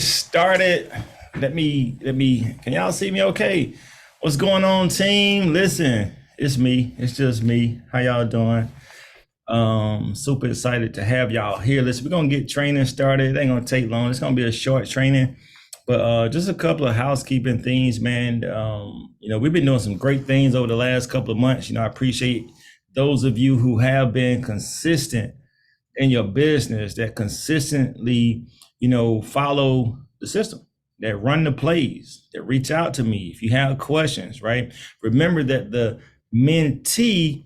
Started. Let me can y'all see me okay? What's going on, team? Listen, it's me. It's just me. How y'all doing? Super excited to have y'all here. Listen, we're gonna get training started. It ain't gonna take long. It's gonna be a short training, but just a couple of housekeeping things, man. We've been doing some great things over the last couple of months. I appreciate those of you who have been consistent in your business, that consistently, follow the system, that run the plays, that reach out to me if you have questions, right? Remember that the mentee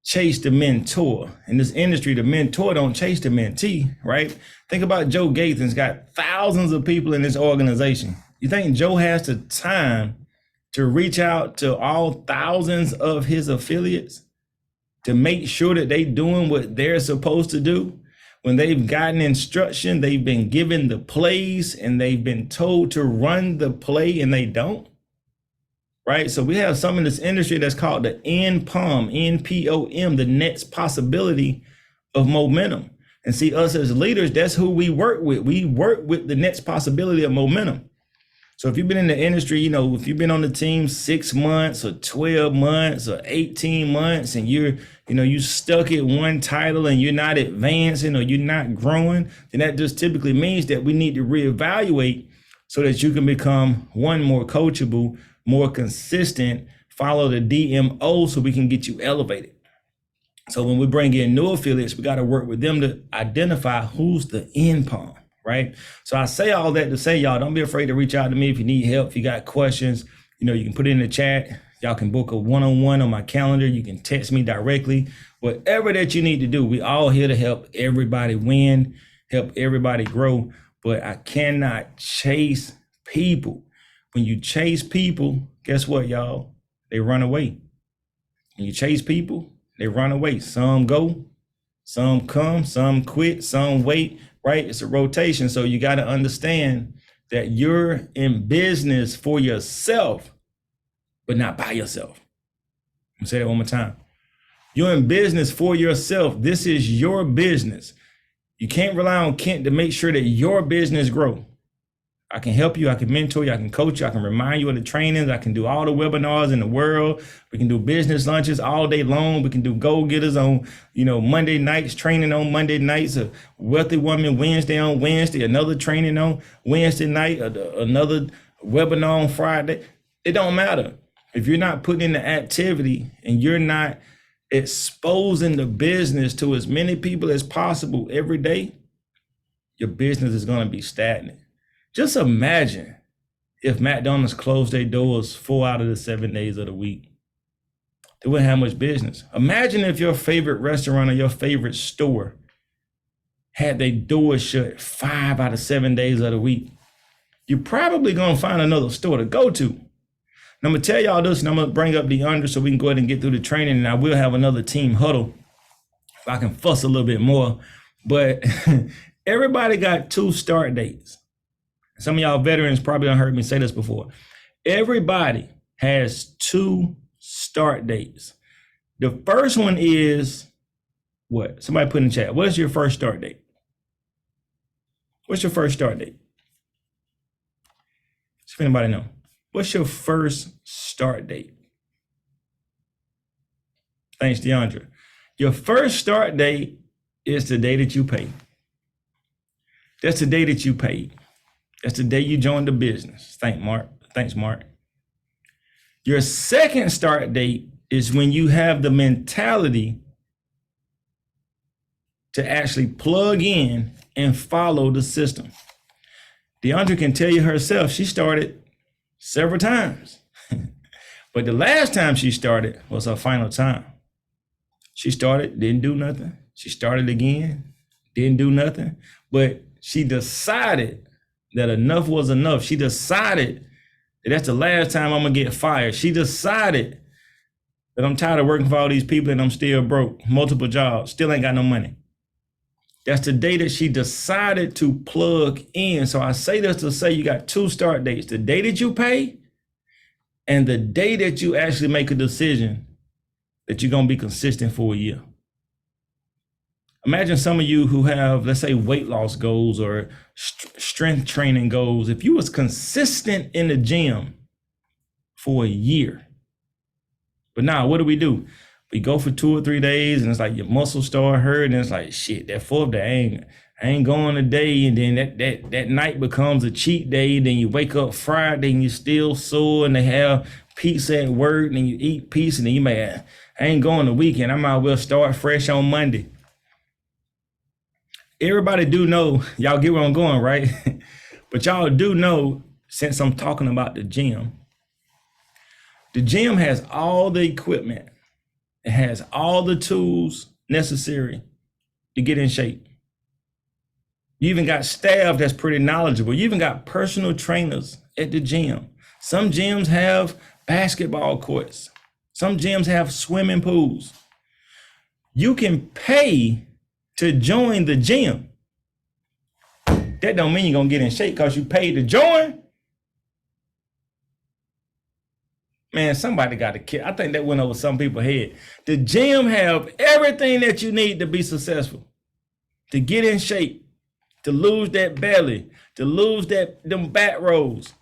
chase the mentor. In this industry, the mentor don't chase the mentee, right? Think about Joe Gathan's got thousands of people in this organization. You think Joe has the time to reach out to all thousands of his affiliates to make sure that they doing what they're supposed to do? When they've gotten instruction, they've been given the plays and they've been told to run the play and they don't, right? So we have some in this industry that's called the NPOM, NPOM, the next possibility of momentum. And see, us as leaders, that's who we work with. We work with the next possibility of momentum. So if you've been in the industry, if you've been on the team 6 months or 12 months or 18 months and you stuck at one title and you're not advancing or you're not growing, then that just typically means that we need to reevaluate so that you can become more coachable, more consistent, follow the DMO so we can get you elevated. So when we bring in new affiliates, we got to work with them to identify who's the NPOM. Right. So I say all that to say, y'all, don't be afraid to reach out to me if you need help, if you got questions, you can put it in the chat. Y'all can book a one-on-one on my calendar. You can text me directly, whatever that you need to do. We all here to help everybody win, help everybody grow. But I cannot chase people. When you chase people, guess what, y'all? They run away. When you chase people, they run away. Some go, some come, some quit, some wait. Right? It's a rotation. So you got to understand that you're in business for yourself, but not by yourself. I'll say that one more time. You're in business for yourself. This is your business. You can't rely on Kent to make sure that your business grows. I can help you. I can mentor you. I can coach you. I can remind you of the trainings. I can do all the webinars in the world. We can do business lunches all day long. We can do go-getters on, Monday nights, training on Monday nights, a wealthy woman Wednesday on Wednesday, another training on Wednesday night, another webinar on Friday. It don't matter. If you're not putting in the activity and you're not exposing the business to as many people as possible every day, your business is going to be stagnant. Just imagine if McDonald's closed their doors 4 out of the 7 days of the week. They wouldn't have much business. Imagine if your favorite restaurant or your favorite store had their doors shut 5 out of 7 days of the week. You're probably going to find another store to go to. And I'm going to tell y'all this, and I'm going to bring up DeAndra so we can go ahead and get through the training, and I will have another team huddle if I can fuss a little bit more. But everybody got 2 start dates. Some of y'all veterans probably done heard me say this before. Everybody has 2 start dates. The first one is what? Somebody put in the chat. What is your first start date? What's your first start date? If anybody know. What's your first start date? Thanks, DeAndra. Your first start date is the day that you pay. That's the day that you paid. That's the day you joined the business. Thanks, Mark. Your second start date is when you have the mentality to actually plug in and follow the system. DeAndra can tell you herself, she started several times. But the last time she started was her final time. She started, didn't do nothing. She started again, didn't do nothing. But she decided that enough was enough. She decided that that's the last time I'm gonna get fired. She decided that I'm tired of working for all these people and I'm still broke, multiple jobs, still ain't got no money. That's the day that she decided to plug in. So I say this to say you got 2 start dates, the day that you pay and the day that you actually make a decision that you're gonna be consistent for a year. Imagine some of you who have, let's say, weight loss goals or strength training goals. If you was consistent in the gym for a year, but now what do? We go for 2 or 3 days, and it's like your muscles start hurting. And it's like, shit, that fourth day, I ain't going today. And then that night becomes a cheat day. Then you wake up Friday and you're still sore, and they have pizza at work, and you eat pizza, and then you may, I ain't going the weekend. I might well start fresh on Monday. Everybody do know, y'all get where I'm going, right? But y'all do know, since I'm talking about the gym has all the equipment. It has all the tools necessary to get in shape. You even got staff that's pretty knowledgeable. You even got personal trainers at the gym. Some gyms have basketball courts. Some gyms have swimming pools. You can pay to join the gym. That don't mean you're gonna get in shape because you paid to join. Man, somebody got to kill. I think that went over some people's head. The gym have everything that you need to be successful, to get in shape, to lose that belly, to lose them back rolls.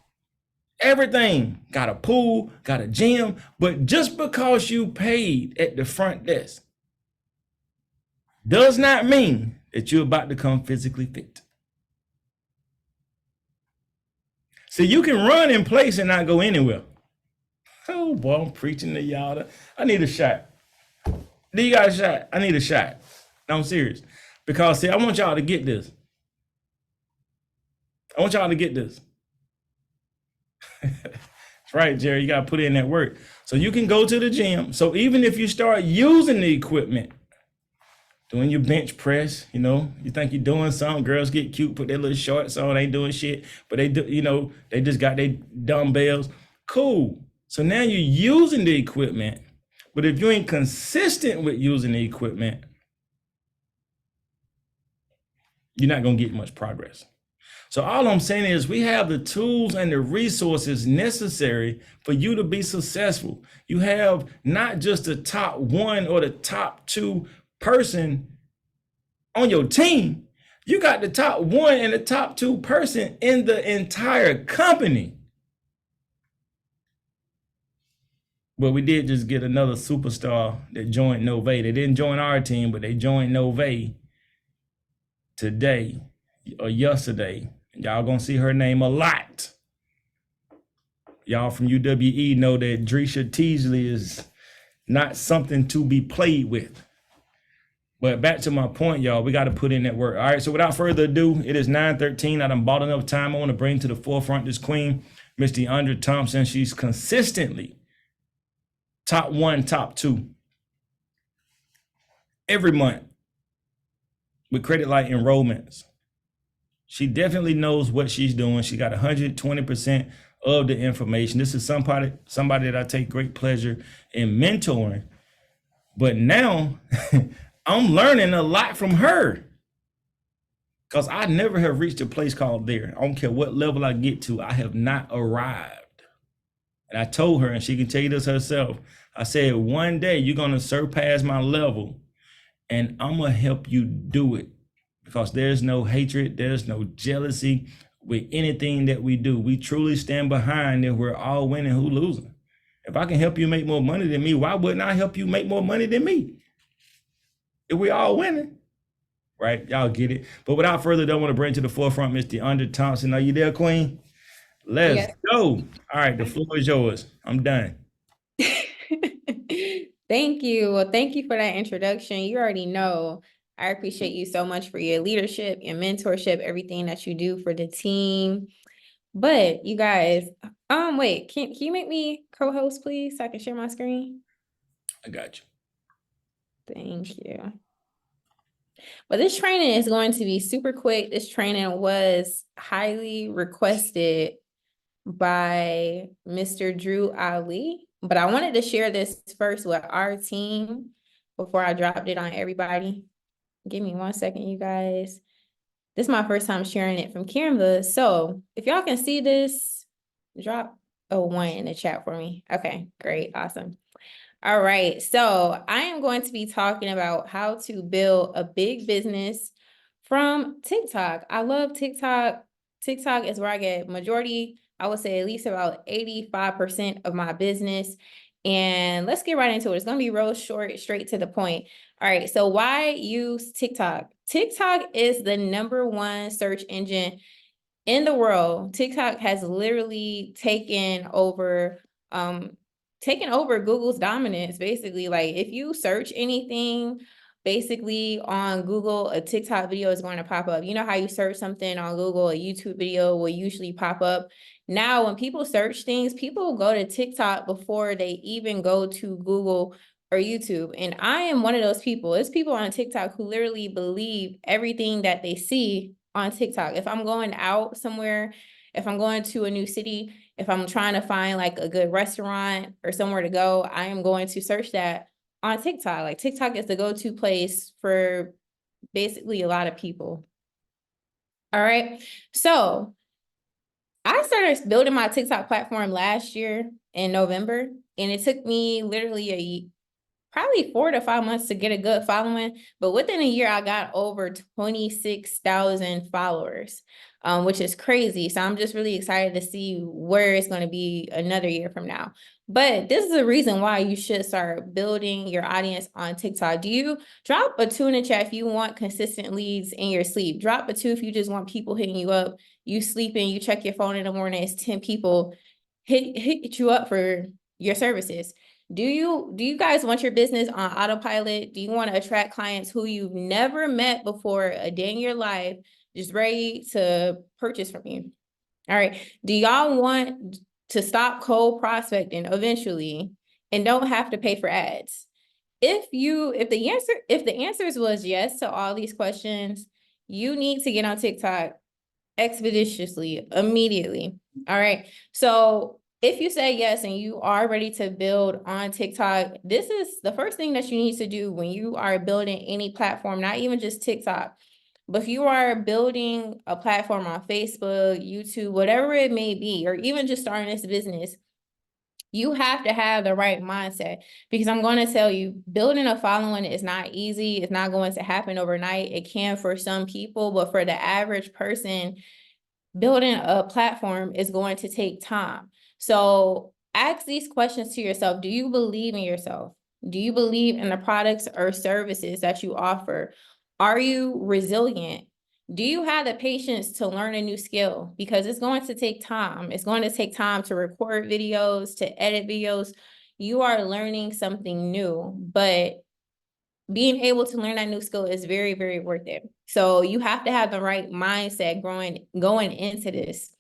Everything. Got a pool, got a gym, but just because you paid at the front desk does not mean that you're about to become physically fit. So you can run in place and not go anywhere. Oh boy, I'm preaching to y'all. I need a shot. Do you got a shot? I need a shot. No, I'm serious. Because see, I want y'all to get this. That's right, Jerry. You got to put in that work. So you can go to the gym. So even if you start using the equipment, doing your bench press, you think you're doing something. Girls get cute, put their little shorts on, ain't doing shit, but they do, they just got their dumbbells. Cool. So now you're using the equipment, but if you ain't consistent with using the equipment, you're not going to get much progress. So all I'm saying is we have the tools and the resources necessary for you to be successful. You have not just the top 1 or the top 2 person on your team. You got the top 1 and the top 2 person in the entire company. But we did just get another superstar that joined Nove. They didn't join our team, but they joined Nove today or yesterday. Y'all gonna see her name a lot. Y'all from UWE know that Drisha Teasley is not something to be played with. But back to my point, y'all, we got to put in that work. All right, so without further ado, it is 9:13. I done bought enough time. I want to bring to the forefront this queen, Miss DeAndra Thompson. She's consistently top 1, top 2 every month with Credit Light enrollments. She definitely knows what she's doing. She got 120% of the information. This is somebody that I take great pleasure in mentoring. But now I'm learning a lot from her because I never have reached a place called there. I don't care what level I get to. I have not arrived. And I told her, and she can tell you this herself, I said, one day you're going to surpass my level and I'm going to help you do it, because there's no hatred. There's no jealousy with anything that we do. We truly stand behind that we're all winning, who losing. If I can help you make more money than me, why wouldn't I help you make more money than me? If we all winning, right? Y'all get it. But without further ado, I want to bring to the forefront Miss DeAndra Thompson. Are you there, Queen? Let's go. All right, the floor is yours. I'm done. Thank you. Well, thank you for that introduction. You already know I appreciate you so much for your leadership, your mentorship, everything that you do for the team. But you guys, wait, can you make me co-host, please, so I can share my screen? I got you. Thank you. But this training is going to be super quick. This training was highly requested by Mr. Drew Ali. But I wanted to share this first with our team before I dropped it on everybody. Give me 1 second, you guys. This is my first time sharing it from Canva. So if y'all can see this, drop a 1 in the chat for me. Okay, great, awesome. All right, so I am going to be talking about how to build a big business from TikTok. I love TikTok. TikTok is where I get majority, I would say at least about 85% of my business. And let's get right into it. It's going to be real short, straight to the point. All right, so why use TikTok? TikTok is the #1 search engine in the world. TikTok has literally taken over Google's dominance, basically. Like if you search anything basically on Google, a TikTok video is going to pop up. You know how you search something on Google, a YouTube video will usually pop up. Now, when people search things, people go to TikTok before they even go to Google or YouTube. And I am one of those people. It's people on TikTok who literally believe everything that they see on TikTok. If I'm going out somewhere, if I'm going to a new city, if I'm trying to find like a good restaurant or somewhere to go, I am going to search that on TikTok. Like TikTok is the go-to place for basically a lot of people. All right. So I started building my TikTok platform last year in November, and it took me literally probably 4 to 5 months to get a good following, but within a year, I got over 26,000 followers, which is crazy. So I'm just really excited to see where it's going to be another year from now. But this is the reason why you should start building your audience on TikTok. Do you drop a 2 in the chat if you want consistent leads in your sleep? Drop a 2 if you just want people hitting you up. You sleeping, you check your phone in the morning, it's 10 people hit you up for your services. Do you guys want your business on autopilot? Do you want to attract clients who you've never met before a day in your life, just ready to purchase from you? All right. Do y'all want to stop cold prospecting eventually and don't have to pay for ads? If the answers was yes to all these questions, you need to get on TikTok expeditiously, immediately. All right. So if you say yes and you are ready to build on TikTok, this is the first thing that you need to do when you are building any platform, not even just TikTok. But if you are building a platform on Facebook, YouTube, whatever it may be, or even just starting this business, you have to have the right mindset, because I'm going to tell you, building a following is not easy. It's not going to happen overnight. It can for some people, but for the average person, building a platform is going to take time. So ask these questions to yourself. Do you believe in yourself? Do you believe in the products or services that you offer? Are you resilient? Do you have the patience to learn a new skill? Because it's going to take time. It's going to take time to record videos, to edit videos. You are learning something new, but being able to learn that new skill is very, very worth it. So you have to have the right mindset going into this.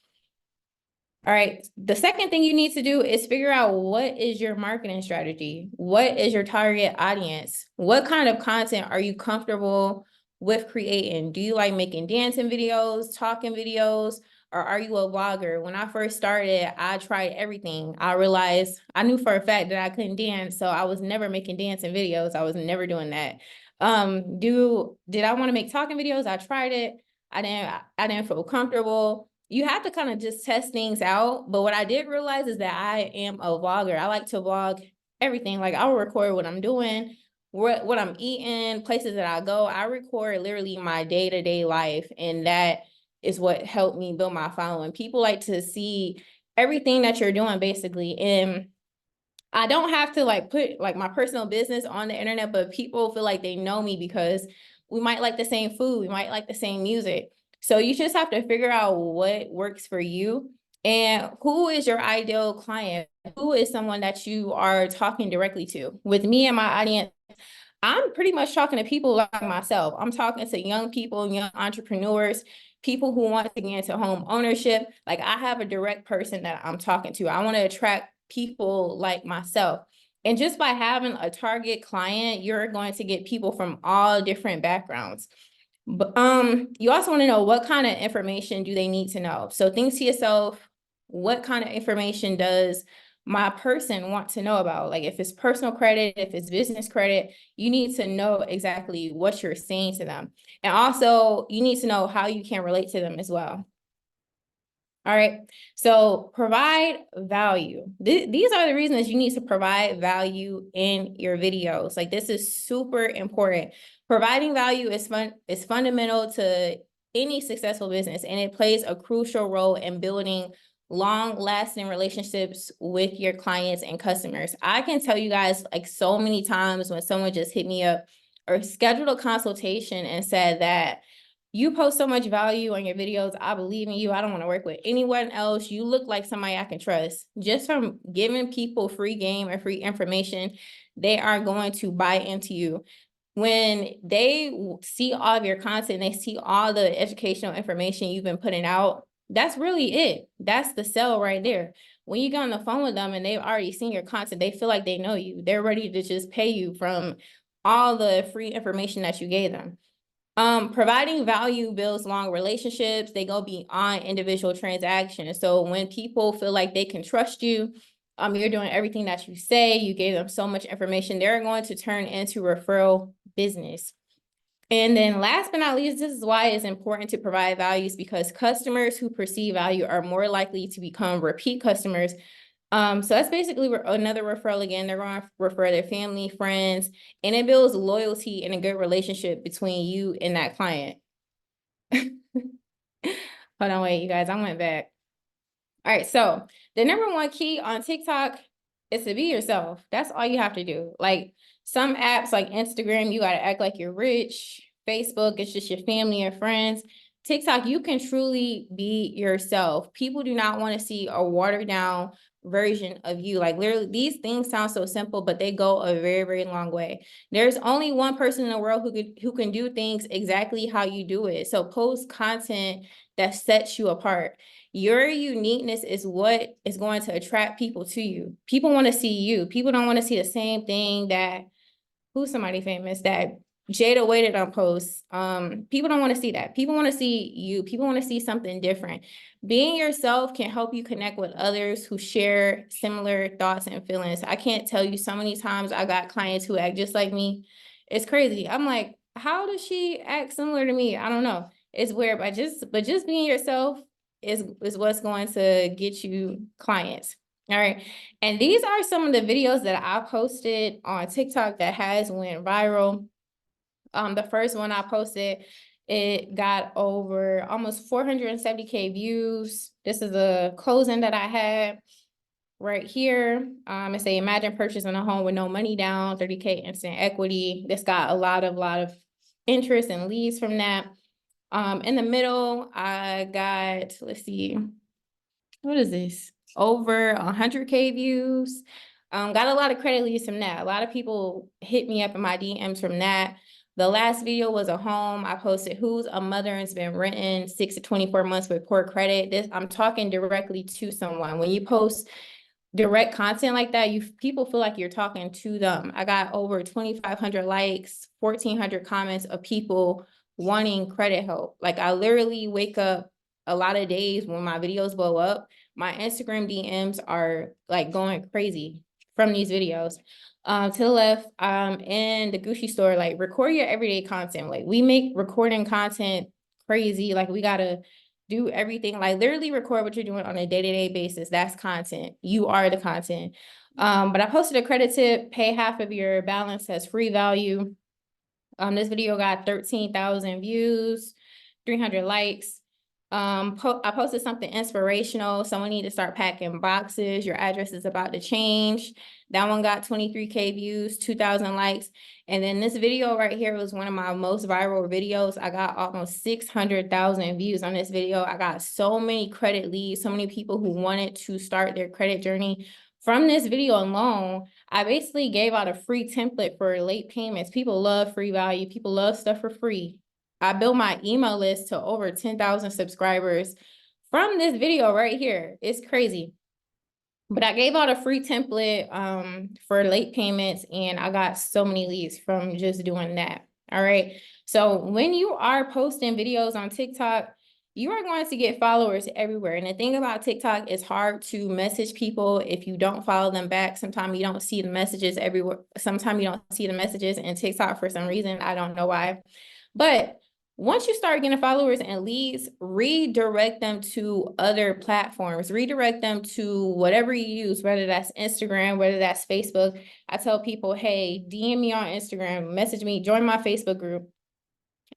All right. The second thing you need to do is figure out, what is your marketing strategy? What is your target audience? What kind of content are you comfortable with creating? Do you like making dancing videos, talking videos, or are you a vlogger? When I first started, I tried everything. I realized I knew for a fact that I couldn't dance, so I was never making dancing videos. I was never doing that. Did I want to make talking videos? I tried it. I didn't feel comfortable. You have to kind of just test things out. But what I did realize is that I am a vlogger. I like to vlog everything. Like I will record what I'm doing, what I'm eating, places that I go. I record literally my day-to-day life. And that is what helped me build my following. People like to see everything that you're doing, basically. And I don't have to like put like my personal business on the internet, but people feel like they know me because we might like the same food, we might like the same music. So you just have to figure out what works for you and who is your ideal client. Who is someone that you are talking directly to? With me and my audience, I'm pretty much talking to people like myself. I'm talking to young people, young entrepreneurs, people who want to get into home ownership. Like I have a direct person that I'm talking to. I want to attract people like myself. And just by having a target client, you're going to get people from all different backgrounds. But you also want to know, what kind of information do they need to know? So think to yourself, what kind of information does my person want to know about? Like if it's personal credit, if it's business credit, you need to know exactly what you're saying to them. And also you need to know how you can relate to them as well. All right. So provide value. These are the reasons you need to provide value in your videos. Like this is super important. Providing value is fundamental to any successful business, and it plays a crucial role in building long-lasting relationships with your clients and customers. I can tell you guys like so many times when someone just hit me up or scheduled a consultation and said that you post so much value on your videos. I believe in you. I don't want to work with anyone else. You look like somebody I can trust. Just from giving people free game and free information, they are going to buy into you. When they see all of your content, they see all the educational information you've been putting out, that's really it. That's the sell right there. When you get on the phone with them and they've already seen your content, they feel like they know you. They're ready to just pay you from all the free information that you gave them. Providing value builds long relationships. They go beyond individual transactions. So when people feel like they can trust you, you're doing everything that you say, you gave them so much information, they're going to turn into referral business. And then last but not least, this is why it's important to provide values, because customers who perceive value are more likely to become repeat customers. So that's basically another referral again. They're going to refer their family, friends, and it builds loyalty and a good relationship between you and that client. Hold on, wait, you guys, I went back. All right, so the number one key on TikTok is to be yourself. That's all you have to do. Like some apps like Instagram, you got to act like you're rich. Facebook, it's just your family and friends. TikTok, you can truly be yourself. People do not want to see a watered down version of you. Like literally, these things sound so simple, but they go a very, very long way. There's only one person in the world who can do things exactly how you do it. So post content that sets you apart. Your uniqueness is what is going to attract people to you. People want to see you. People don't want to see the same thing that, who's somebody famous, that Jada waited on posts. People don't want to see that. People want to see you. People want to see something different. Being yourself can help you connect with others who share similar thoughts and feelings. I can't tell you so many times I got clients who act just like me. It's crazy. I'm like, how does she act similar to me? I don't know. It's weird, but just being yourself is what's going to get you clients. All right. And these are some of the videos that I posted on TikTok that has went viral. The first one I posted, it got over almost 470K views. This is a closing that I had right here. It say, imagine purchasing a home with no money down, 30K instant equity. This got a lot of interest and leads from that. In the middle, I got, let's see, what is this? Over 100K views. Got a lot of credit leads from that. A lot of people hit me up in my DMs from that. The last video was a home I posted. Who's a mother and's been renting 6 to 24 months with poor credit. I'm talking directly to someone. When you post direct content like that, people feel like you're talking to them. I got over 2,500 likes, 1,400 comments of people wanting credit help. Like I literally wake up a lot of days when my videos blow up, my Instagram DMs are like going crazy from these videos. To the left, in the Gucci store, like record your everyday content. Like we make recording content crazy. Like we gotta do everything, like literally record what you're doing on a day-to-day basis. That's content. You are the content. But I posted a credit tip, pay half of your balance as free value. This video got 13,000 views, 300 likes. I posted something inspirational. Someone need to start packing boxes. Your address is about to change. That one got 23K views, 2,000 likes. And then this video right here was one of my most viral videos. I got almost 600,000 views on this video. I got so many credit leads, so many people who wanted to start their credit journey. From this video alone, I basically gave out a free template for late payments. People love free value. People love stuff for free. I built my email list to over 10,000 subscribers from this video right here. It's crazy. But I gave out a free template for late payments, and I got so many leads from just doing that. All right. So when you are posting videos on TikTok, you are going to get followers everywhere. And the thing about TikTok, it's hard to message people if you don't follow them back. Sometimes you don't see the messages everywhere. Sometimes you don't see the messages in TikTok for some reason. I don't know why. But Once you start getting followers and leads, redirect them to other platforms, redirect them to whatever you use, whether that's Instagram, whether that's Facebook. I tell people, hey, DM me on Instagram, message me, join my Facebook group.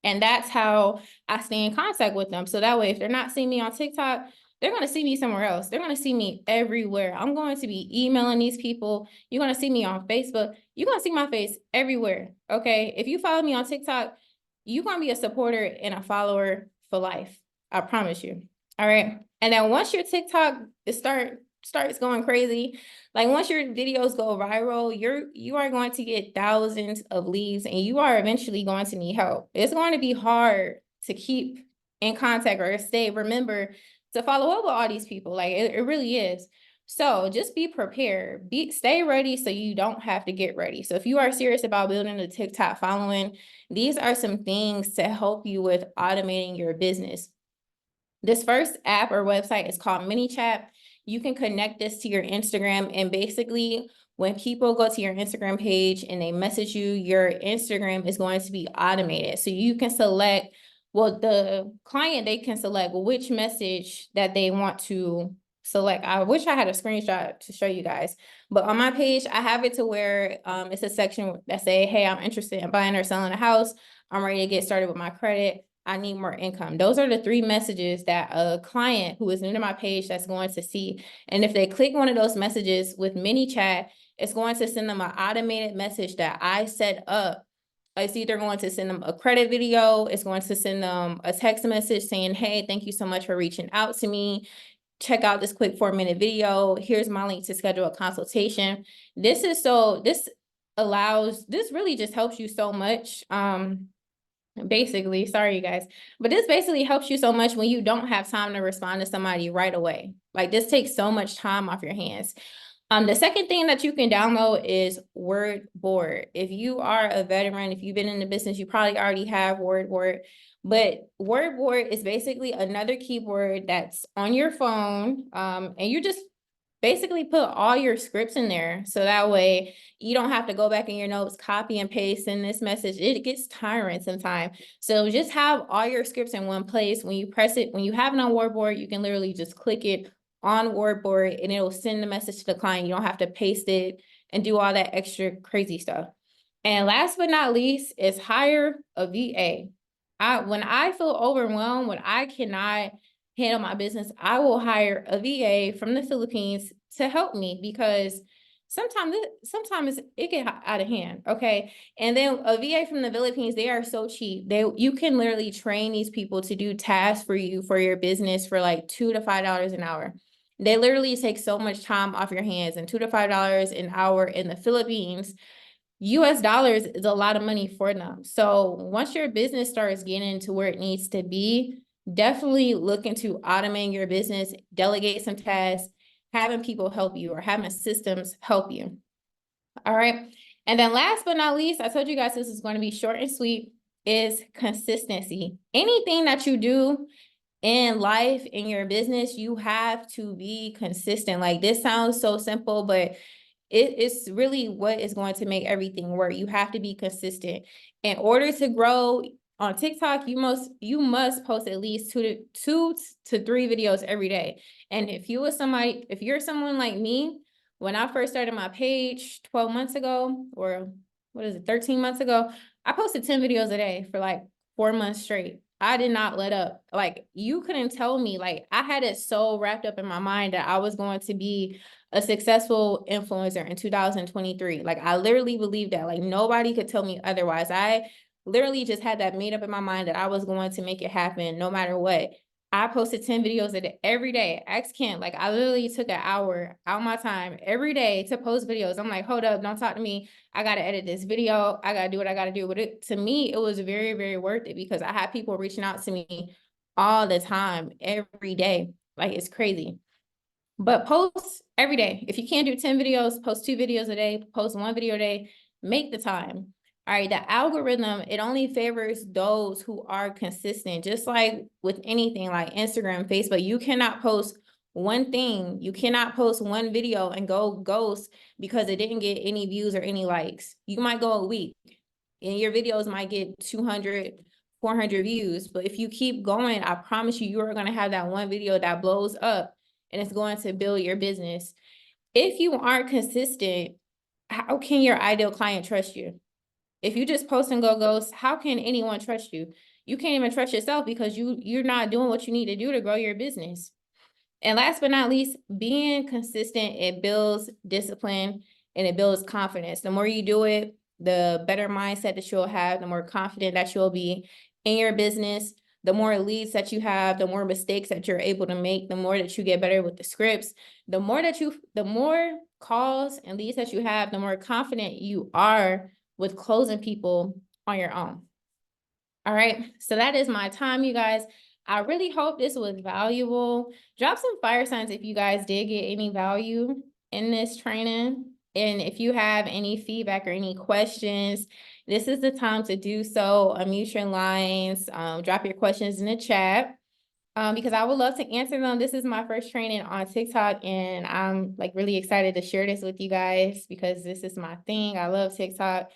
And that's how I stay in contact with them. So that way, if they're not seeing me on TikTok, they're going to see me somewhere else. They're going to see me everywhere. I'm going to be emailing these people. You're going to see me on Facebook. You're going to see my face everywhere. Okay. If you follow me on TikTok, you're going to be a supporter and a follower for life. I promise you. All right. And then once your TikTok starts going crazy, like once your videos go viral, you are going to get thousands of leads and you are eventually going to need help. It's going to be hard to keep in contact or remember to follow up with all these people. Like it really is. So just be prepared, stay ready so you don't have to get ready. So if you are serious about building a TikTok following, these are some things to help you with automating your business. This first app or website is called ManyChat. You can connect this to your Instagram, and basically when people go to your Instagram page and they message you, your Instagram is going to be automated. So you can select, well, the client, they can select which message that they want to select. I wish I had a screenshot to show you guys, but on my page, I have it to where it's a section that say, hey, I'm interested in buying or selling a house. I'm ready to get started with my credit. I need more income. Those are the 3 messages that a client who is new to my page that's going to see. And if they click one of those messages with ManyChat, it's going to send them an automated message that I set up. It's either going to send them a credit video, it's going to send them a text message saying, hey, thank you so much for reaching out to me. Check out this quick 4-minute video. Here's my link to schedule a consultation. This really just helps you so much. Basically, sorry you guys, but this basically helps you so much when you don't have time to respond to somebody right away. Like this takes so much time off your hands. The second thing that you can download is WordBoard. If you are a veteran, if you've been in the business, you probably already have WordBoard. But WordBoard is basically another keyboard that's on your phone, and you just basically put all your scripts in there. So that way you don't have to go back in your notes, copy and paste in this message. It gets tiring sometimes. So just have all your scripts in one place. When you press it, when you have it on WordBoard, you can literally just click it on WordBoard and it'll send the message to the client. You don't have to paste it and do all that extra crazy stuff. And last but not least is hire a VA. When I feel overwhelmed, when I cannot handle my business, I will hire a VA from the Philippines to help me because sometimes it get out of hand. Okay. And then a VA from the Philippines, they are so cheap. You can literally train these people to do tasks for you for your business for like $2 to $5 an hour. They literally take so much time off your hands, and $2 to $5 an hour in the Philippines, US dollars is a lot of money for them. So once your business starts getting to where it needs to be, definitely look into automating your business, delegate some tasks, having people help you or having systems help you. All right. And then last but not least, I told you guys this is going to be short and sweet, is consistency. Anything that you do in life, in your business, you have to be consistent. Like this sounds so simple, but it's really what is going to make everything work. You have to be consistent. In order to grow on TikTok, you must post at least two to three videos every day. And if you're someone like me, when I first started my page 12 months ago, or 13 months ago, I posted 10 videos a day for like 4 months straight. I did not let up. Like you couldn't tell me, like I had it so wrapped up in my mind that I was going to be a successful influencer in 2023. Like I literally believed that. Like nobody could tell me otherwise. I literally just had that made up in my mind that I was going to make it happen no matter what. I posted 10 videos a day every day. Ask Kent. Like I literally took an hour out of my time every day to post videos. I'm like, hold up, don't talk to me. I gotta edit this video. I gotta do what I gotta do. But to me, it was very, very worth it because I had people reaching out to me all the time, every day. Like it's crazy. But post every day. If you can't do 10 videos, post 2 videos a day, post 1 video a day, make the time. All right, the algorithm, it only favors those who are consistent. Just like with anything like Instagram, Facebook, you cannot post one thing. You cannot post one video and go ghost because it didn't get any views or any likes. You might go a week and your videos might get 200, 400 views. But if you keep going, I promise you, you are going to have that one video that blows up and it's going to build your business. If you aren't consistent, how can your ideal client trust you? If you just post and go ghost, how can anyone trust you? You can't even trust yourself because you're not doing what you need to do to grow your business. And last but not least, being consistent, it builds discipline and it builds confidence. The more you do it, the better mindset that you'll have, the more confident that you'll be in your business, the more leads that you have, the more mistakes that you're able to make, the more that you get better with the scripts, the more calls and leads that you have, the more confident you are with closing people on your own. All right, so that is my time, you guys. I really hope this was valuable. Drop some fire signs if you guys did get any value in this training. And if you have any feedback or any questions, this is the time to do so. Unmute your lines, drop your questions in the chat. Because I would love to answer them. This is my first training on TikTok, and I'm like really excited to share this with you guys because this is my thing. I love TikTok.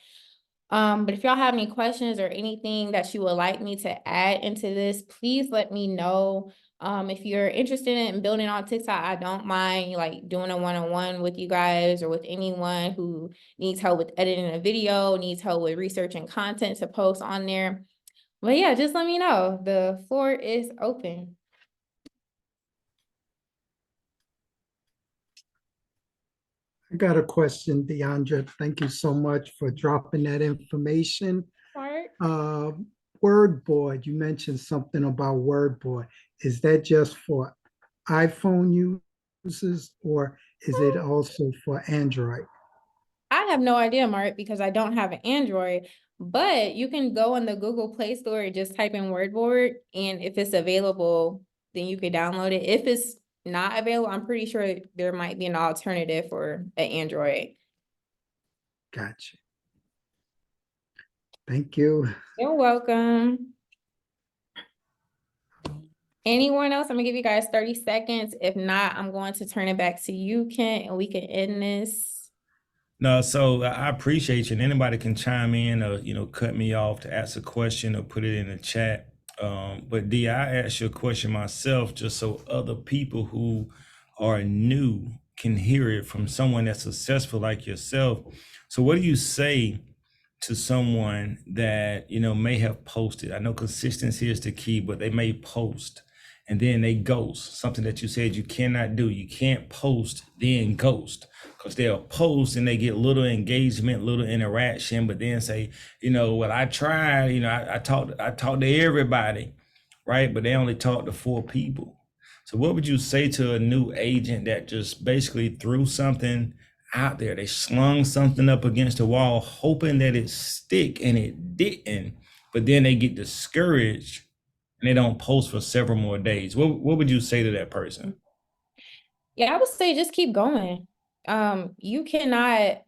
But if y'all have any questions or anything that you would like me to add into this, please let me know. If you're interested in building on TikTok, I don't mind like doing a one-on-one with you guys or with anyone who needs help with editing a video, needs help with researching content to post on there. But yeah, just let me know. The floor is open. I got a question, DeAndra. Thank you so much for dropping that information. Mark? Wordboard, you mentioned something about Wordboard. Is that just for iPhone users or is it also for Android? I have no idea, Mark, because I don't have an Android, but you can go in the Google Play Store and just type in Wordboard, and if it's available, then you can download it. If it's not available, I'm pretty sure there might be an alternative for an Android. Gotcha. Thank you. You're welcome. Anyone else? I'm gonna give you guys 30 seconds. If not, I'm going to turn it back to you, Kent, and we can end this. No, so I appreciate you, and anybody can chime in or cut me off to ask a question or put it in the chat. But D, I asked you a question myself just so other people who are new can hear it from someone that's successful like yourself. So what do you say to someone that may have posted? I know consistency is the key, but they may post and then they ghost, something that you said you cannot do. You can't post then ghost, because they'll post and they get little engagement, little interaction, but then say, well, I tried, I talked to everybody, right? But they only talked to 4 people. So what would you say to a new agent that just basically threw something out there? They slung something up against the wall, hoping that it stick, and it didn't. But then they get discouraged and they don't post for several more days. What would you say to that person? Yeah, I would say just keep going. You cannot,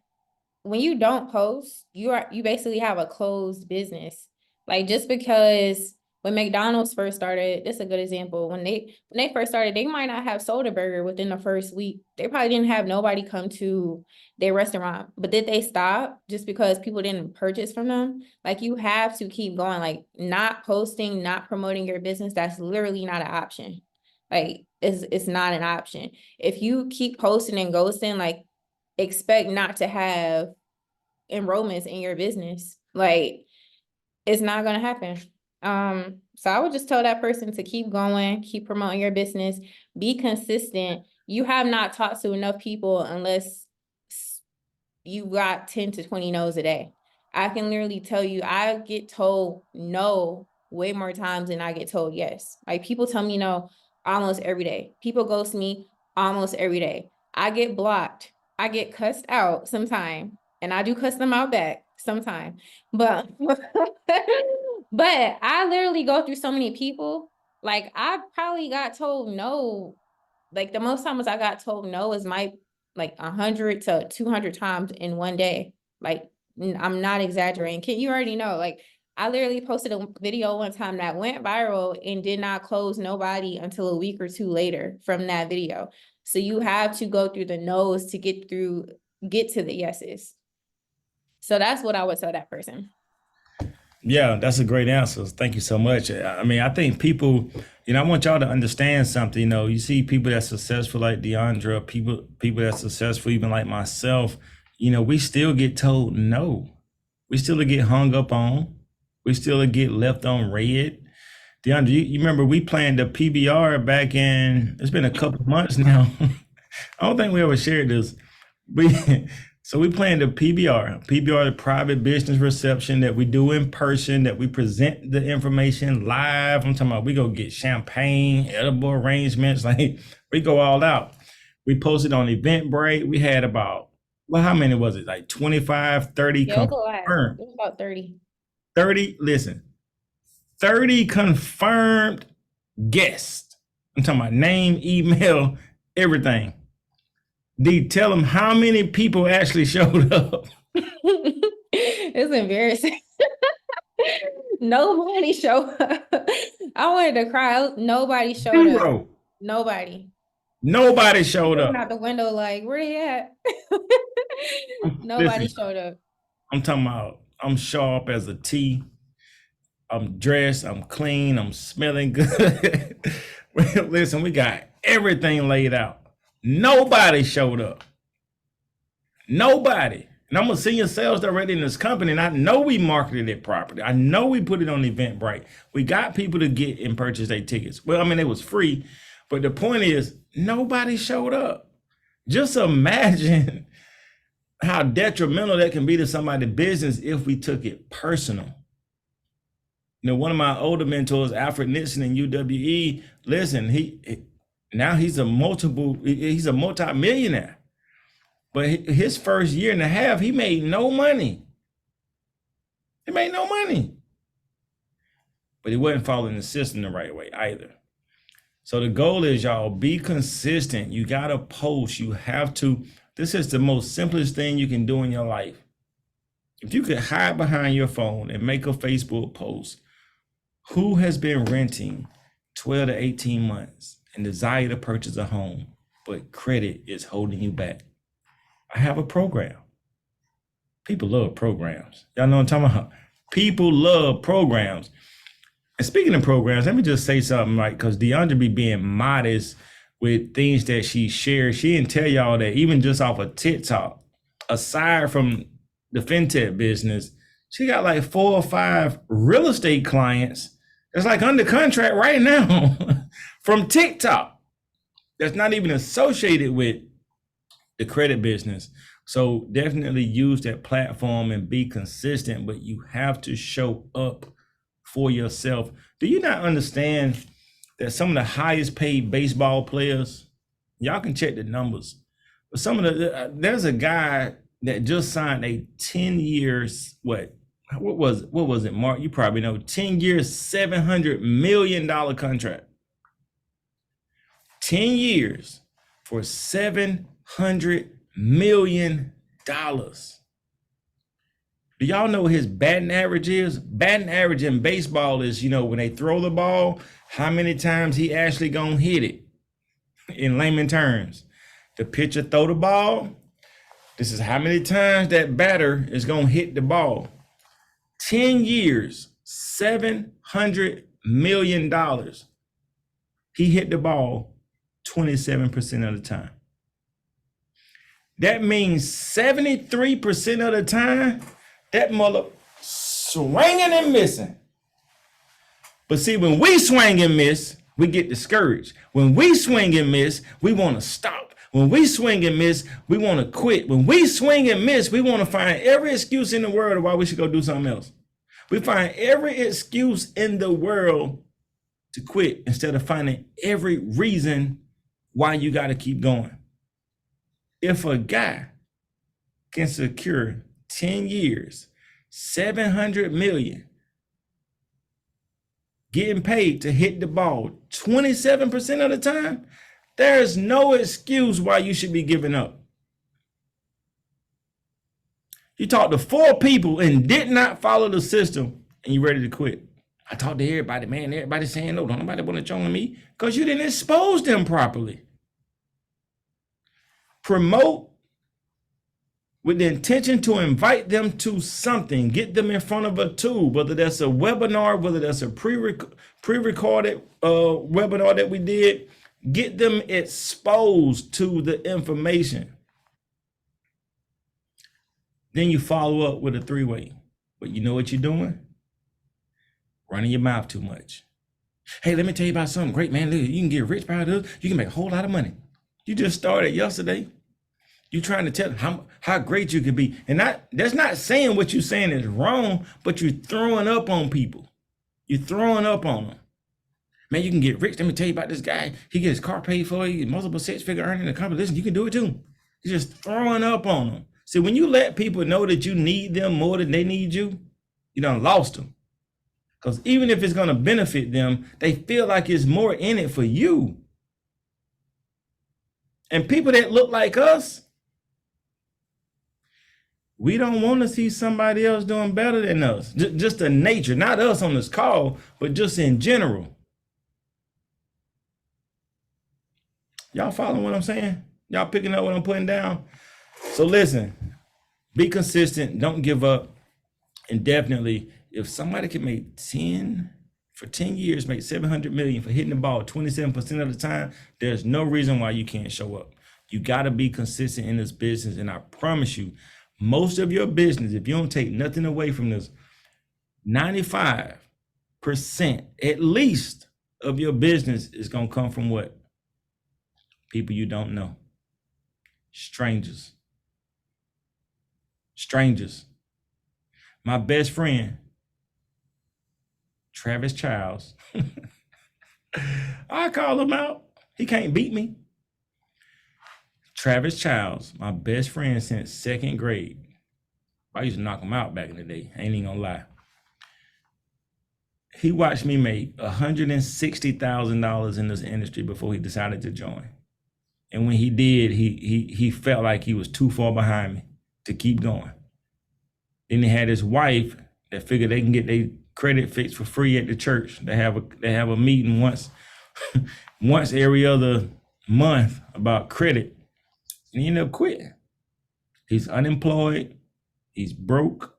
when you don't post, you basically have a closed business. Like, just because when McDonald's first started, this is a good example. When they first started, they might not have sold a burger within the first week. They probably didn't have nobody come to their restaurant. But did they stop just because people didn't purchase from them? Like, you have to keep going. Like, not posting, not promoting your business, that's literally not an option. Like, it's not an option. If you keep posting and ghosting, like, expect not to have enrollments in your business. Like, it's not going to happen. So I would just tell that person to keep going, keep promoting your business, be consistent. You have not talked to enough people unless you got 10 to 20 no's a day. I can literally tell you, I get told no way more times than I get told yes. Like, people tell me no almost every day. People ghost me almost every day. I get blocked. I get cussed out sometime, and I do cuss them out back sometime. But but I literally go through so many people. Like, I probably got told no. Like, the most times I got told no is like 100 to 200 times in one day. Like, I'm not exaggerating. You already know, like, I literally posted a video one time that went viral and did not close nobody until a week or 2 later from that video. So you have to go through the no's to get to the yeses. So that's what I would tell that person. Yeah, that's a great answer. Thank you so much. I mean, I think people, I want y'all to understand something. You see people that's successful like DeAndra, people that's successful, even like myself, we still get told no. We still get hung up on. We still get left on red. DeAndra, you remember we planned the PBR back in, it's been a couple of months now. I don't think we ever shared this. We so we planned the PBR, the private business reception that we do in person, that we present the information live. I'm talking about we go get champagne, edible arrangements, like we go all out. We posted on Eventbrite. We had about, well, how many was it? Like 25, 30 Yeah, it was a lot. confirmed. It was about 30. 30, listen, 30 confirmed guests. I'm talking about name, email, everything. D, tell them how many people actually showed up. It's embarrassing. Nobody showed up. I wanted to cry. Nobody showed up. Zero. Nobody showed looking up. out the window like, where they at? Nobody Listen, showed up. I'm talking about, I'm sharp as a T. I'm dressed, I'm clean, I'm smelling good. Listen, we got everything laid out. Nobody showed up. Nobody. And I'm a senior sales director in this company, and I know we marketed it properly. I know we put it on Eventbrite. We got people to get and purchase their tickets. Well, I mean, it was free, but the point is, nobody showed up. Just imagine how detrimental that can be to somebody's business if we took it personal. One of my older mentors, Alfred Nixon in UWE, listen, he's a multi-millionaire. But his first year and a half, he made no money. But he wasn't following the system the right way either. So the goal is, y'all, be consistent. You got to post. You have to. This is the most simplest thing you can do in your life. If you could hide behind your phone and make a Facebook post, who has been renting 12 to 18 months and desire to purchase a home, but credit is holding you back? I have a program. People love programs. Y'all know what I'm talking about? People love programs. And speaking of programs, let me just say something, right? Because DeAndra be being modest with things that she shares. She didn't tell y'all that even just off of TikTok, aside from the fintech business, she got like 4 or 5 real estate clients that's like under contract right now from TikTok. That's not even associated with the credit business. So definitely use that platform and be consistent, but you have to show up for yourself. Do you not understand that some of the highest paid baseball players, y'all can check the numbers, but some of there's a guy that just signed a 10 years, what was it, Mark? You probably know, 10 years, $700 million contract. 10 years for $700 million. Do y'all know what his batting average is? Batting average in baseball is, when they throw the ball, how many times he actually gonna hit it. In layman terms, the pitcher throw the ball, this is how many times that batter is gonna hit the ball. 10 years, $700 million. He hit the ball 27% of the time. That means 73% of the time, that mother swinging and missing. But see, when we swing and miss, we get discouraged. When we swing and miss, we want to stop. When we swing and miss, we want to quit. When we swing and miss, we want to find every excuse in the world of why we should go do something else. We find every excuse in the world to quit instead of finding every reason why you got to keep going. If a guy can secure 10 years, 700 million, getting paid to hit the ball 27% of the time, there's no excuse why you should be giving up. You talked to 4 people and did not follow the system and you ready to quit. I talked to everybody, man. Everybody's saying no. Don't nobody want to join me because you didn't expose them properly. Promote with the intention to invite them to something, get them in front of a tool, whether that's a webinar, whether that's a pre-recorded webinar that we did, get them exposed to the information. Then you follow up with a 3-way. But you know what you're doing? Running your mouth too much. Hey, let me tell you about something great, man. Look, you can get rich by this. You can make a whole lot of money. You just started yesterday. You trying to tell how great you could be. And that's not saying what you're saying is wrong, but you're throwing up on people. You're throwing up on them. Man, you can get rich. Let me tell you about this guy. He gets his car paid for, he multiple six-figure earning in a company. Listen, you can do it too. You're just throwing up on them. See, when you let people know that you need them more than they need you, you done lost them. Because even if it's going to benefit them, they feel like it's more in it for you. And people that look like us, we don't want to see somebody else doing better than us. Just the nature, not us on this call, but just in general. Y'all following what I'm saying? Y'all picking up what I'm putting down? So listen, be consistent, don't give up. And definitely, if somebody can make 10 years, make 700 million for hitting the ball 27% of the time, there's no reason why you can't show up. You got to be consistent in this business. And I promise you, most of your business, if you don't take nothing away from this, 95% at least of your business is going to come from what? People you don't know. Strangers. My best friend, Travis Childs. I call him out. He can't beat me. Travis Childs, my best friend since 2nd grade. I used to knock him out back in the day. I ain't even gonna lie. He watched me make $160,000 in this industry before he decided to join. And when he did, he felt like he was too far behind me to keep going. Then he had his wife that figured they can get their credit fixed for free at the church. They have a meeting once every other month about credit. And he ended up quitting. He's unemployed, he's broke,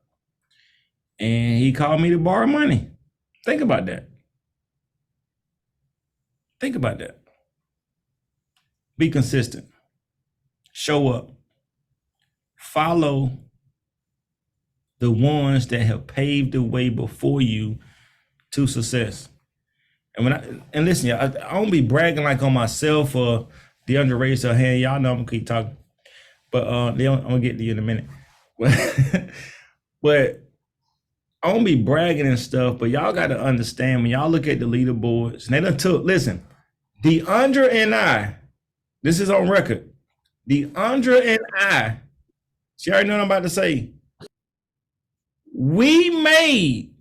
and he called me to borrow money. Think about that. Be consistent. Show up. Follow the ones that have paved the way before you to success. And listen, I don't be bragging like on myself or DeAndra raised her hand. Y'all know I'm gonna keep talking, but I'm gonna get to you in a minute. But I don't be bragging and stuff. But y'all got to understand when y'all look at the leaderboards, and they done took. Listen, DeAndra and I. This is on record. DeAndra and I. She already know what I'm about to say. We made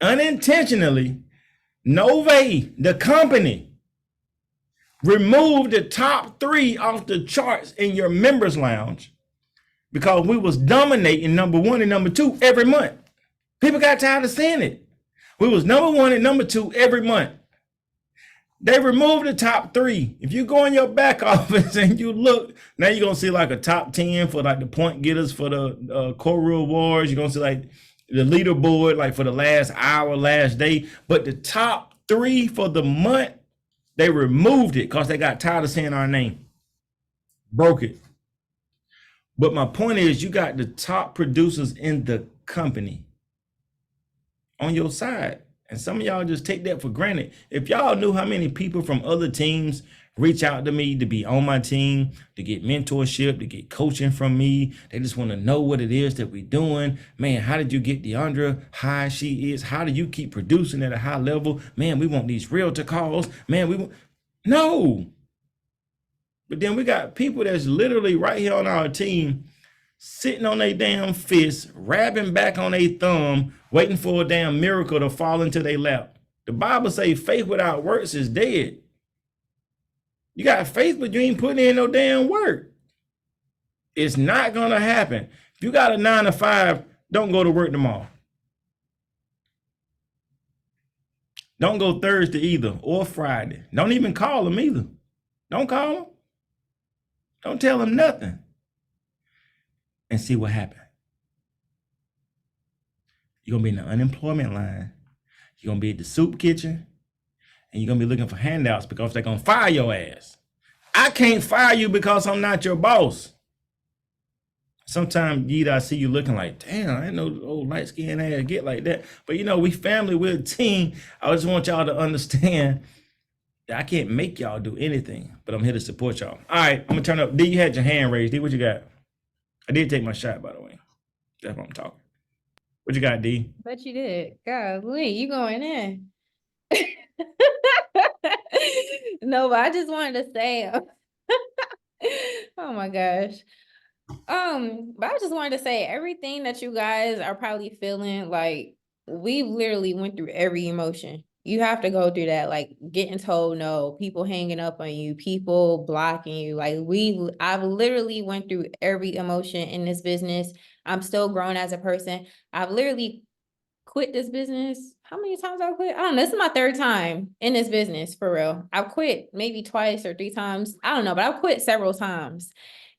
unintentionally, Nove, the company, removed the top 3 off the charts in your members lounge because we was dominating number 1 and number 2 every month. People got tired of seeing it. We was number 1 and number 2 every month. They removed the top 3. If you go in your back office and you look, now you're going to see like a top 10 for like the point getters for the core awards. You're going to see like the leaderboard, like for the last hour, last day. But the top 3 for the month, they removed it because they got tired of saying our name. Broke it. But my point is, you got the top producers in the company on your side. And some of y'all just take that for granted. If y'all knew how many people from other teams reach out to me to be on my team, to get mentorship, to get coaching from me, they just want to know what it is that we're doing. Man, how did you get DeAndra high she is? How do you keep producing at a high level? Man, we want these realtor calls. Man, we want... No. But then we got people that's literally right here on our team sitting on their damn fist, rapping back on their thumb, waiting for a damn miracle to fall into their lap. The Bible says faith without works is dead. You got faith, but you ain't putting in no damn work. It's not going to happen. If you got a 9 to 5, don't go to work tomorrow. Don't go Thursday either or Friday. Don't even call them either. Don't call them. Don't tell them nothing. And see what happens. You're going to be in the unemployment line. You're going to be at the soup kitchen. And you're going to be looking for handouts because they're going to fire your ass. I can't fire you because I'm not your boss. Sometimes, I see you looking like, damn, I didn't know the old light-skinned ass get like that. But, we family, we're a team. I just want y'all to understand that I can't make y'all do anything, but I'm here to support y'all. All right, I'm going to turn up. D, you had your hand raised. D, what you got? I did take my shot, by the way. That's what I'm talking. What you got, D? Bet you did. Golly, you going in. No, but I just wanted to say, oh my gosh. But I just wanted to say everything that you guys are probably feeling, like we literally went through every emotion. You have to go through that, like getting told no, people hanging up on you, people blocking you. Like I've literally went through every emotion in this business. I'm still growing as a person. I've literally quit this business. How many times I quit? I don't know. This is my third time in this business, for real. I've quit maybe twice or 3 times. I don't know, but I've quit several times.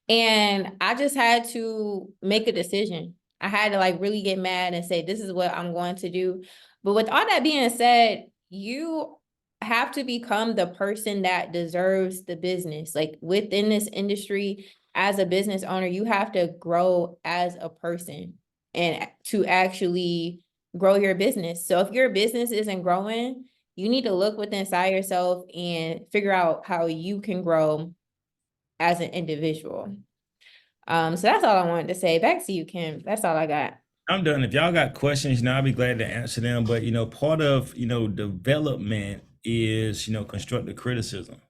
And I just had to make a decision. I had to like really get mad and say, this is what I'm going to do. But with all that being said, you have to become the person that deserves the business. Like within this industry, as a business owner, you have to grow as a person and to actually grow your business. So if your business isn't growing, you need to look within inside yourself and figure out how you can grow as an individual. So that's all I wanted to say. Back to you, Kim. That's all I got. I'm done. If y'all got questions, I'll be glad to answer them. But, part of, development is, constructive criticism.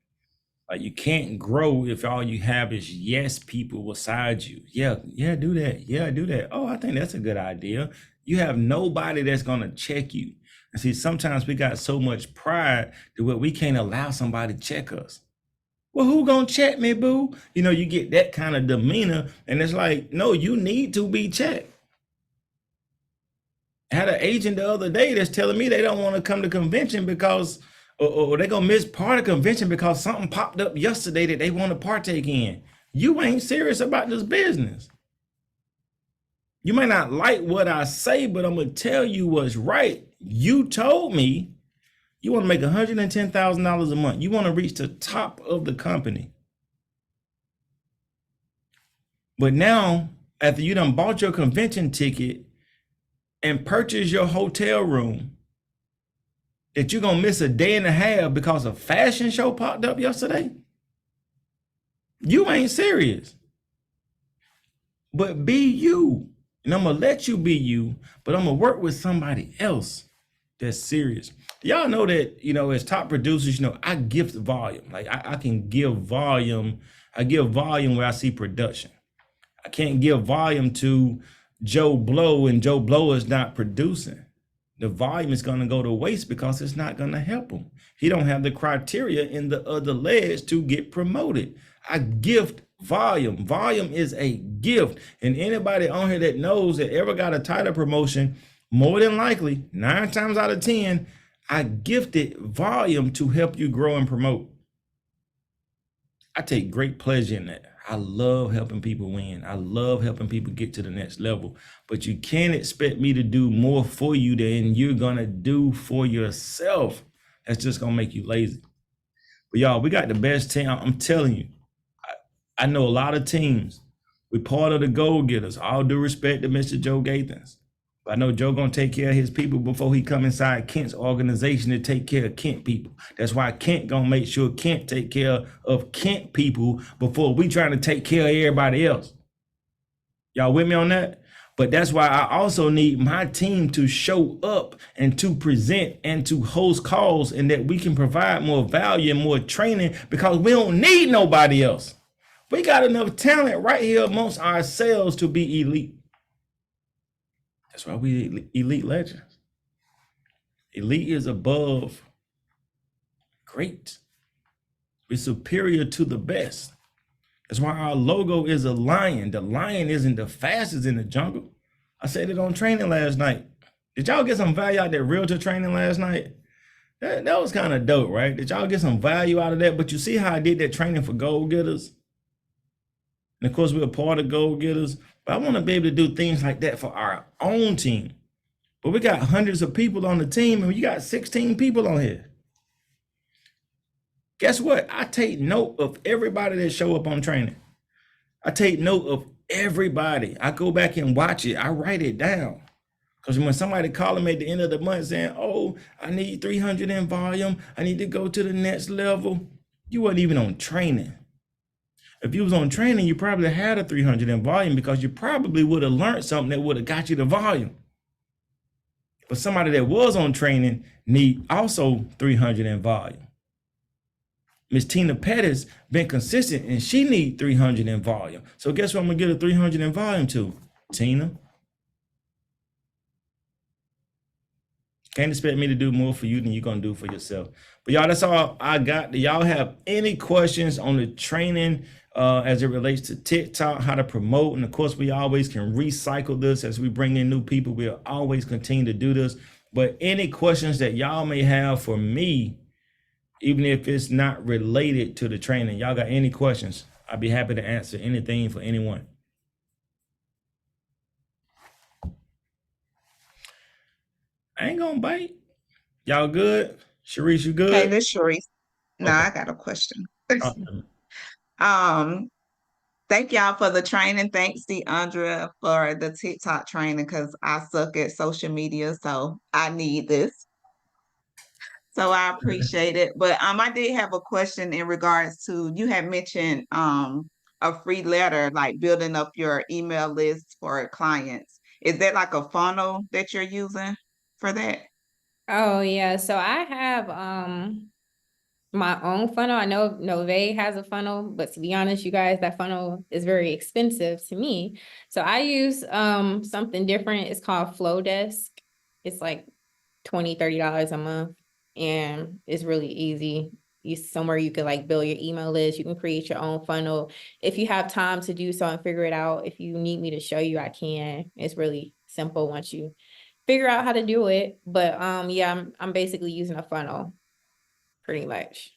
Like you can't grow if all you have is yes people beside you. Yeah, do that. Yeah, do that. Oh, I think that's a good idea. You have nobody that's going to check you. And see, sometimes we got so much pride that we can't allow somebody to check us. Well, who gonna check me, boo? You get that kind of demeanor, and it's like, no, you need to be checked. I had an agent the other day that's telling me they don't want to come to convention because, or they're gonna miss part of convention because something popped up yesterday that they want to partake in. You ain't serious about this business. You may not like what I say, but I'm gonna tell you what's right. You told me you want to make $110,000 a month. You want to reach the top of the company. But now, after you done bought your convention ticket and purchased your hotel room, that you're going to miss a day and a half because a fashion show popped up yesterday? You ain't serious. But be you. And I'm going to let you be you, but I'm going to work with somebody else that's serious. Y'all know that, as top producers, I gift volume. Like I can give volume. I give volume where I see production. I can't give volume to Joe Blow and Joe Blow is not producing. The volume is going to go to waste because it's not going to help him. He don't have the criteria in the other legs to get promoted. I gift volume. Volume is a gift. And anybody on here that knows that ever got a title promotion, more than likely, 9 times out of 10, I gifted volume to help you grow and promote. I take great pleasure in that. I love helping people win. I love helping people get to the next level. But you can't expect me to do more for you than you're going to do for yourself. That's just going to make you lazy. But y'all, we got the best team. I'm telling you, I know a lot of teams. We're part of the Goal Getters. All due respect to Mr. Joe Gathens. I know Joe gonna take care of his people before he come inside Kent's organization to take care of Kent people. That's why Kent gonna make sure Kent take care of Kent people before we trying to take care of everybody else. Y'all with me on that? But that's why I also need my team to show up and to present and to host calls, and that we can provide more value and more training because we don't need nobody else. We got enough talent right here amongst ourselves to be elite. That's why we elite legends. Elite is above great. We're superior to the best. That's why our logo is a lion. The lion isn't the fastest in the jungle. I said it on training last night. Did y'all get some value out of that realtor training last night? That was kind of dope, right? Did y'all get some value out of that? But you see how I did that training for Goal Getters? And of course, we're a part of Go Getters, but I want to be able to do things like that for our own team. But we got hundreds of people on the team, and you got 16 people on here. Guess what? I take note of everybody that show up on training. I take note of everybody. I go back and watch it. I write it down. Because when somebody calling me at the end of the month saying, oh, I need 300 in volume, I need to go to the next level, you weren't even on training. If you was on training, you probably had a 300 in volume because you probably would have learned something that would have got you the volume. But somebody that was on training need also 300 in volume. Miss Tina Pettis been consistent and she need 300 in volume. So guess what I'm gonna get a 300 in volume to? Tina. Can't expect me to do more for you than you're gonna do for yourself. But y'all, that's all I got. Do y'all have any questions on the training as it relates to TikTok, how to promote? And of course, we always can recycle this as we bring in new people. We'll always continue to do this. But any questions that y'all may have for me, even if it's not related to the training, y'all got any questions? I'd be happy to answer anything for anyone. I ain't gonna bite. Y'all good? Sharice, you good? Hey, this Sharice. No, Okay. I got a question. Awesome. Thank y'all for the training. Thanks, DeAndra, for the TikTok training because I suck at social media, so I need this. So I appreciate it. But I did have a question in regards to you had mentioned a free letter, like building up your email list for clients. Is that like a funnel that you're using for that? Oh yeah, so I have my own funnel. I know Nove has a funnel, but to be honest, you guys, that funnel is very expensive to me. So I use something different. It's called Flow Desk. It's like $20-$30 a month, and it's really easy. It's somewhere you can like build your email list. You can create your own funnel if you have time to do so and figure it out. If you need me to show you, I can. It's really simple once you figure out how to do it. But yeah, I'm basically using a funnel pretty much.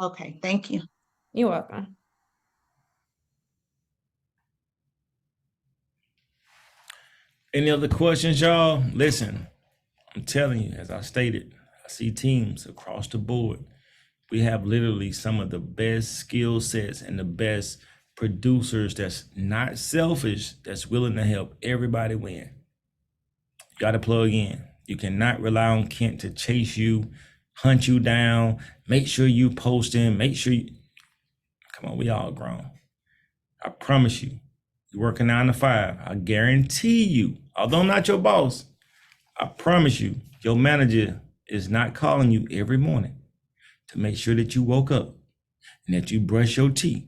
Okay, thank you. You're welcome. Any other questions, y'all? Listen, I'm telling you, as I stated, I see teams across the board. We have literally some of the best skill sets and the best producers that's not selfish, that's willing to help everybody win. You got to plug in. You cannot rely on Kent to chase you, hunt you down, make sure you posting, make sure you, come on, we all grown. I promise you, you're working 9 to 5. I guarantee you, although I'm not your boss, I promise you, your manager is not calling you every morning to make sure that you woke up and that you brush your teeth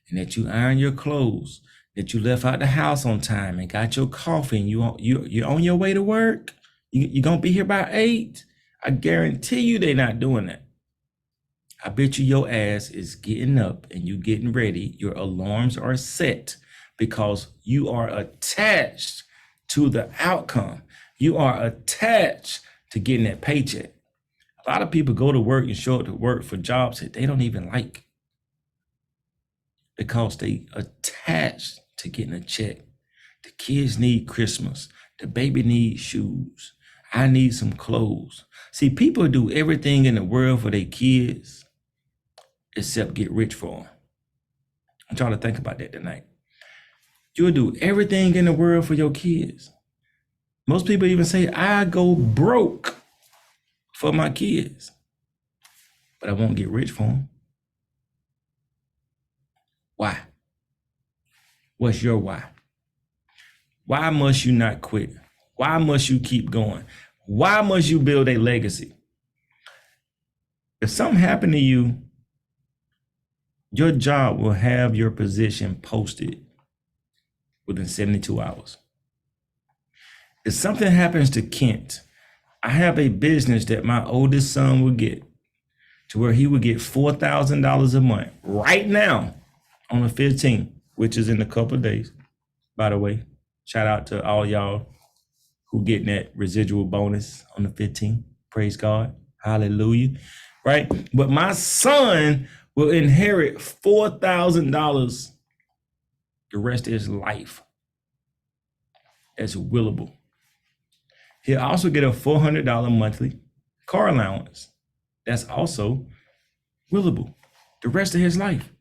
and that you iron your clothes, that you left out the house on time and got your coffee and you're on your way to work. You're going to be here by 8. I guarantee you they're not doing that. I bet you your ass is getting up and you getting ready. Your alarms are set because you are attached to the outcome. You are attached to getting that paycheck. A lot of people go to work and show up to work for jobs that they don't even like because they attached to getting a check. The kids need Christmas. The baby needs shoes. I need some clothes. See, people do everything in the world for their kids except get rich for them. I'm trying to think about that tonight. You'll do everything in the world for your kids. Most people even say, I go broke for my kids, but I won't get rich for them. Why? What's your why? Why must you not quit? Why must you keep going? Why must you build a legacy? If something happened to you, your job will have your position posted within 72 hours. If something happens to Kent, I have a business that my oldest son will get to where he would get $4,000 a month right now on the 15th, which is in a couple of days. By the way, shout out to all y'all who getting that residual bonus on the 15th. Praise God. Hallelujah. Right? But my son will inherit $4,000 the rest of his life. That's willable. He'll also get a $400 monthly car allowance. That's also willable the rest of his life.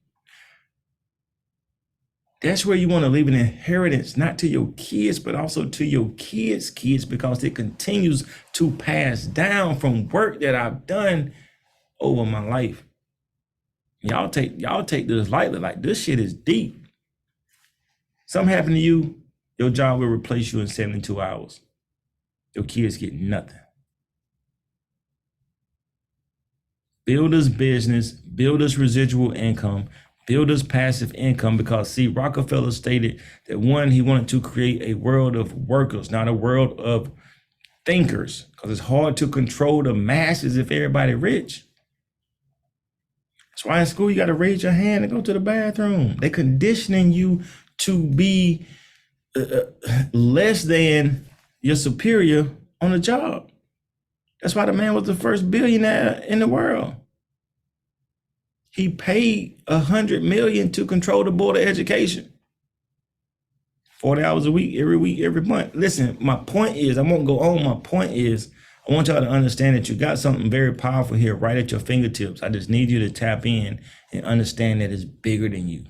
That's where you want to leave an inheritance, not to your kids, but also to your kids' kids, because it continues to pass down from work that I've done over my life. Y'all take this lightly, like this shit is deep. Something happened to you, your job will replace you in 72 hours. Your kids get nothing. Builders business, builders residual income, builders passive income, because see, Rockefeller stated that one, he wanted to create a world of workers, not a world of thinkers, because it's hard to control the masses if everybody rich. That's why in school you got to raise your hand and go to the bathroom. They conditioning you to be less than your superior on the job. That's why the man was the first billionaire in the world. He paid $100 million to control the board of education. 40 hours a week, every month. Listen, my point is, I won't go on. My point is, I want y'all to understand that you got something very powerful here right at your fingertips. I just need you to tap in and understand that it's bigger than you.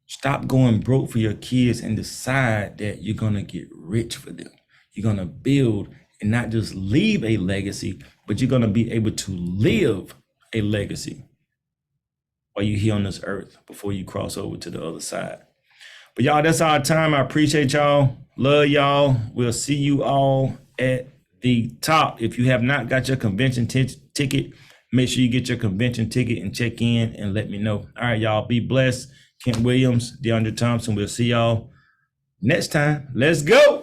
Stop going broke for your kids and decide that you're going to get rich for them. You're going to build and not just leave a legacy, but you're going to be able to live a legacy while you're here on this earth before you cross over to the other side. But y'all, that's our time. I appreciate y'all. Love y'all. We'll see you all at the top. If you have not got your convention ticket, make sure you get your convention ticket and check in and let me know. All right, y'all, be blessed. Kent Williams, DeAndra Thompson. We'll see y'all next time. Let's go.